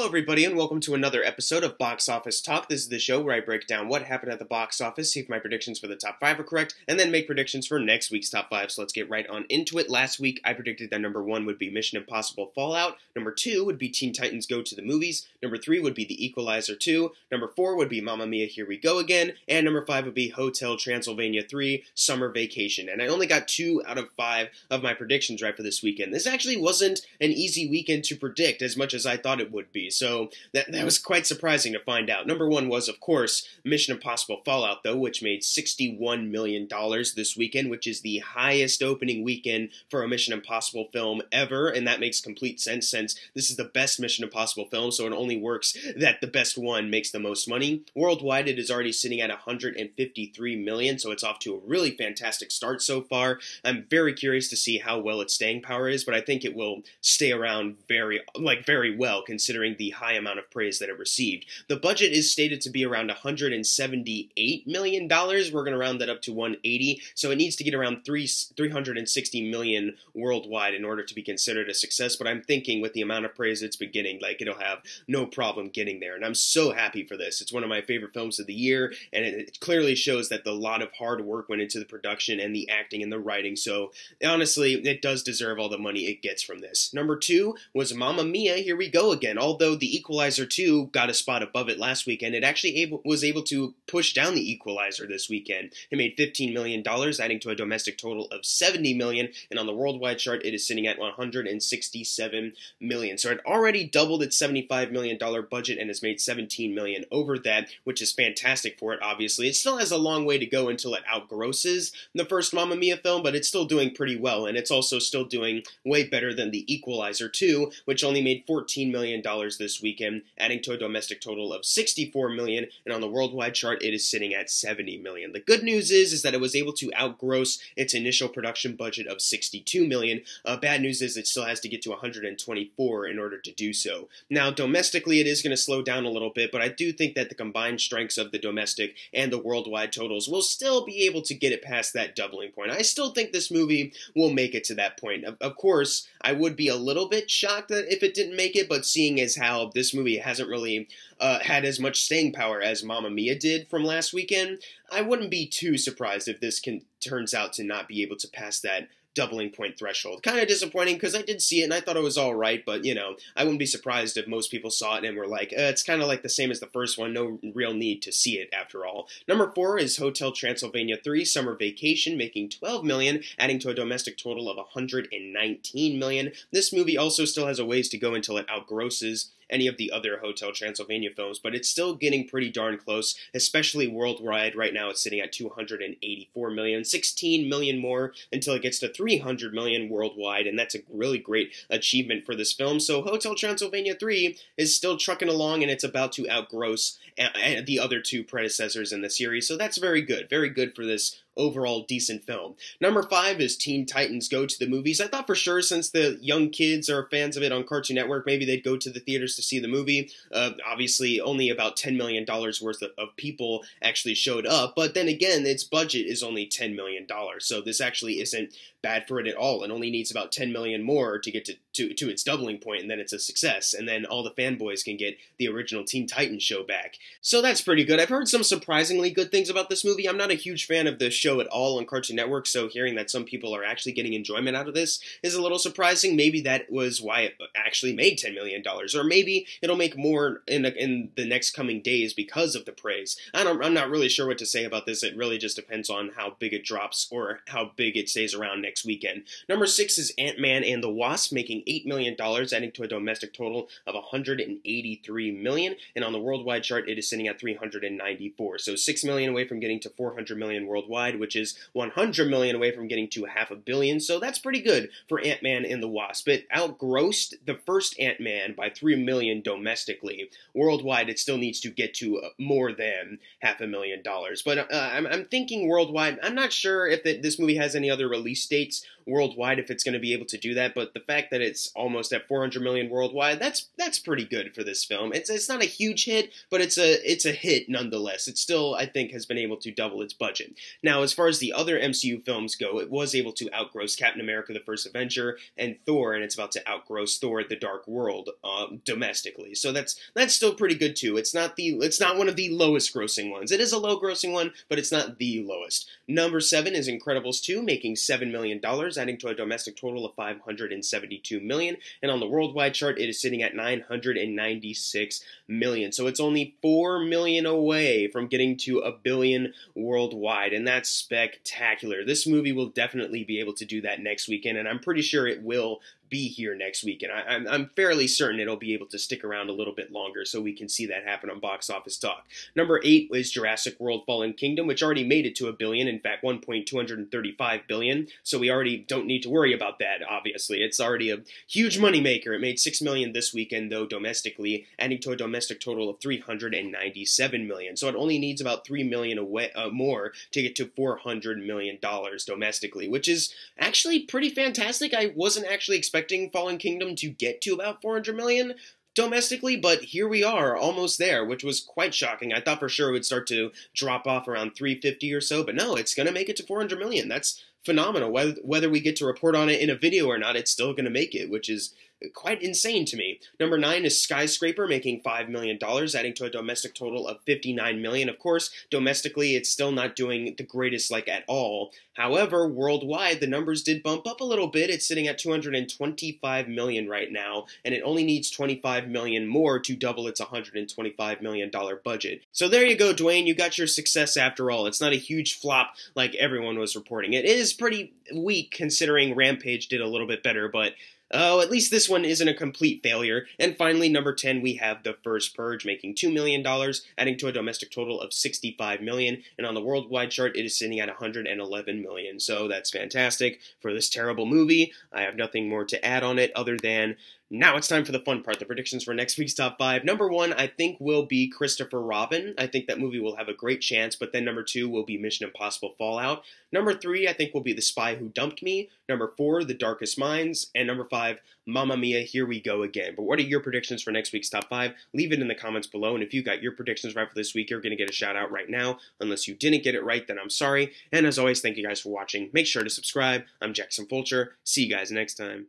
Hello everybody and welcome to another episode of Box Office Talk. This is the show where I break down what happened at the box office, see if my predictions for the top 5 are correct, and then make predictions for next week's top 5. So let's get right on into it. Last week I predicted that number 1 would be Mission Impossible Fallout, number 2 would be Teen Titans Go to the Movies, number 3 would be The Equalizer 2, number 4 would be Mamma Mia Here We Go Again, and number 5 would be Hotel Transylvania 3 Summer Vacation. And I only got 2 out of 5 of my predictions right for this weekend. This actually wasn't an easy weekend to predict as much as I thought it would be, so that was quite surprising to find out. Number 1 was, of course, Mission Impossible Fallout, though, which made $61 million this weekend, which is the highest opening weekend for a Mission Impossible film ever, and that makes complete sense since this is the best Mission Impossible film, so it only works that the best one makes the most money. Worldwide, it is already sitting at $153 million, so it's off to a really fantastic start so far. I'm very curious to see how well its staying power is, but I think it will stay around very well, considering the high amount of praise that it received. The budget is stated to be around $178 million. We're going to round that up to 180, so it needs to get around $360 million worldwide in order to be considered a success, but I'm thinking with the amount of praise it's been getting, it'll have no problem getting there, and I'm so happy for this. It's one of my favorite films of the year, and it clearly shows that a lot of hard work went into the production and the acting and the writing, so honestly, it does deserve all the money it gets from this. Number 2 was Mamma Mia Here We Go Again. Although The Equalizer 2 got a spot above it last weekend, it actually was able to push down The Equalizer this weekend. It made $15 million, adding to a domestic total of $70 million, and on the worldwide chart, it is sitting at $167 million. So it already doubled its $75 million budget and has made $17 million over that, which is fantastic for it, obviously. It still has a long way to go until it outgrosses the first Mamma Mia film, but it's still doing pretty well, and it's also still doing way better than The Equalizer 2, which only made $14 million this weekend, adding to a domestic total of $64 million, and on the worldwide chart, it is sitting at $70 million. The good news is that it was able to outgross its initial production budget of $62 million. Bad news is it still has to get to $124 in order to do so. Now, domestically, it is going to slow down a little bit, but I do think that the combined strengths of the domestic and the worldwide totals will still be able to get it past that doubling point. I still think this movie will make it to that point. Of course, I would be a little bit shocked that if it didn't make it, but seeing as how this movie hasn't really had as much staying power as Mamma Mia did from last weekend, I wouldn't be too surprised if this turns out to not be able to pass that doubling point threshold. Kind of disappointing because I did see it and I thought it was alright, but I wouldn't be surprised if most people saw it and were like, it's kind of like the same as the first one, no real need to see it after all. Number 4 is Hotel Transylvania 3 Summer Vacation, making $12 million, adding to a domestic total of $119 million. This movie also still has a ways to go until it outgrosses any of the other Hotel Transylvania films, but it's still getting pretty darn close, especially worldwide. Right now it's sitting at $284 million, 16 million more until it gets to $300 million worldwide, and that's a really great achievement for this film. So Hotel Transylvania 3 is still trucking along, and it's about to outgross the other 2 predecessors in the series, so that's very good for this overall decent film. Number 5 is Teen Titans Go to the Movies. I thought for sure, since the young kids are fans of it on Cartoon Network, maybe they'd go to the theaters to see the movie. Obviously, only about $10 million worth of people actually showed up, but then again, its budget is only $10 million, so this actually isn't bad for it at all. It only needs about $10 million more to get to its doubling point, and then it's a success, and then all the fanboys can get the original Teen Titans show back. So that's pretty good. I've heard some surprisingly good things about this movie. I'm not a huge fan of the show at all on Cartoon Network, so hearing that some people are actually getting enjoyment out of this is a little surprising. Maybe that was why it actually made $10 million, or maybe it'll make more in the next coming days because of the praise. I'm not really sure what to say about this. It really just depends on how big it drops or how big it stays around next weekend. Number 6 is Ant-Man and the Wasp, making $8 million, adding to a domestic total of $183 million, and on the worldwide chart, it is sitting at $394. So $6 million away from getting to $400 million worldwide, which is $100 million away from getting to $500 million. So that's pretty good for Ant-Man and the Wasp. It outgrossed the first Ant-Man by $3 million domestically. Worldwide, it still needs to get to more than $500 million. But I'm thinking worldwide. I'm not sure if this movie has any other release date rates worldwide if it's going to be able to do that, but the fact that it's almost at 400 million worldwide, that's pretty good for this film. It's not a huge hit, but it's a hit nonetheless. It still, I think, has been able to double its budget. Now, as far as the other MCU films go, it was able to outgross Captain America: The First Avenger and Thor, and it's about to outgross Thor: The Dark World domestically. So that's still pretty good too. It's not one of the lowest grossing ones. It is a low grossing one, but it's not the lowest. Number 7 is Incredibles 2, making $7 million, adding to a domestic total of $572 million, and on the worldwide chart, it is sitting at $996 million. So it's only $4 million away from getting to $1 billion worldwide, and that's spectacular. This movie will definitely be able to do that next weekend, and I'm pretty sure it will be here next week, and I'm fairly certain it'll be able to stick around a little bit longer so we can see that happen on Box Office Talk. Number 8 is Jurassic World: Fallen Kingdom, which already made it to $1 billion, in fact $1.235 billion, so we already don't need to worry about that, obviously. It's already a huge moneymaker. It made $6 million this weekend, though, domestically, adding to a domestic total of $397 million, so it only needs about $3 million more to get to $400 million domestically, which is actually pretty fantastic. I wasn't actually expecting Fallen Kingdom to get to about $400 million domestically, but here we are, almost there, which was quite shocking. I thought for sure it would start to drop off around 350 or so, but no, it's going to make it to 400 million. That's phenomenal. Whether we get to report on it in a video or not, it's still going to make it, which is quite insane to me. Number 9 is Skyscraper, making $5 million, adding to a domestic total of $59 million. Of course, domestically, it's still not doing the greatest, at all. However, worldwide, the numbers did bump up a little bit. It's sitting at $225 million right now, and it only needs $25 million more to double its $125 million budget. So there you go, Dwayne. You got your success after all. It's not a huge flop like everyone was reporting. It is pretty weak considering Rampage did a little bit better, but oh, at least this one isn't a complete failure. And finally, number 10, we have The First Purge, making $2 million, adding to a domestic total of $65 million. And on the worldwide chart, it is sitting at $111 million. So that's fantastic for this terrible movie. I have nothing more to add on it other than now it's time for the fun part, the predictions for next week's top 5. Number 1, I think, will be Christopher Robin. I think that movie will have a great chance, but then number 2 will be Mission Impossible Fallout. Number 3, I think, will be The Spy Who Dumped Me. Number 4, The Darkest Minds. And number 5, Mamma Mia, Here We Go Again. But what are your predictions for next week's top 5? Leave it in the comments below, and if you got your predictions right for this week, you're going to get a shout out right now. Unless you didn't get it right, then I'm sorry. And as always, thank you guys for watching. Make sure to subscribe. I'm Jackson Fulcher. See you guys next time.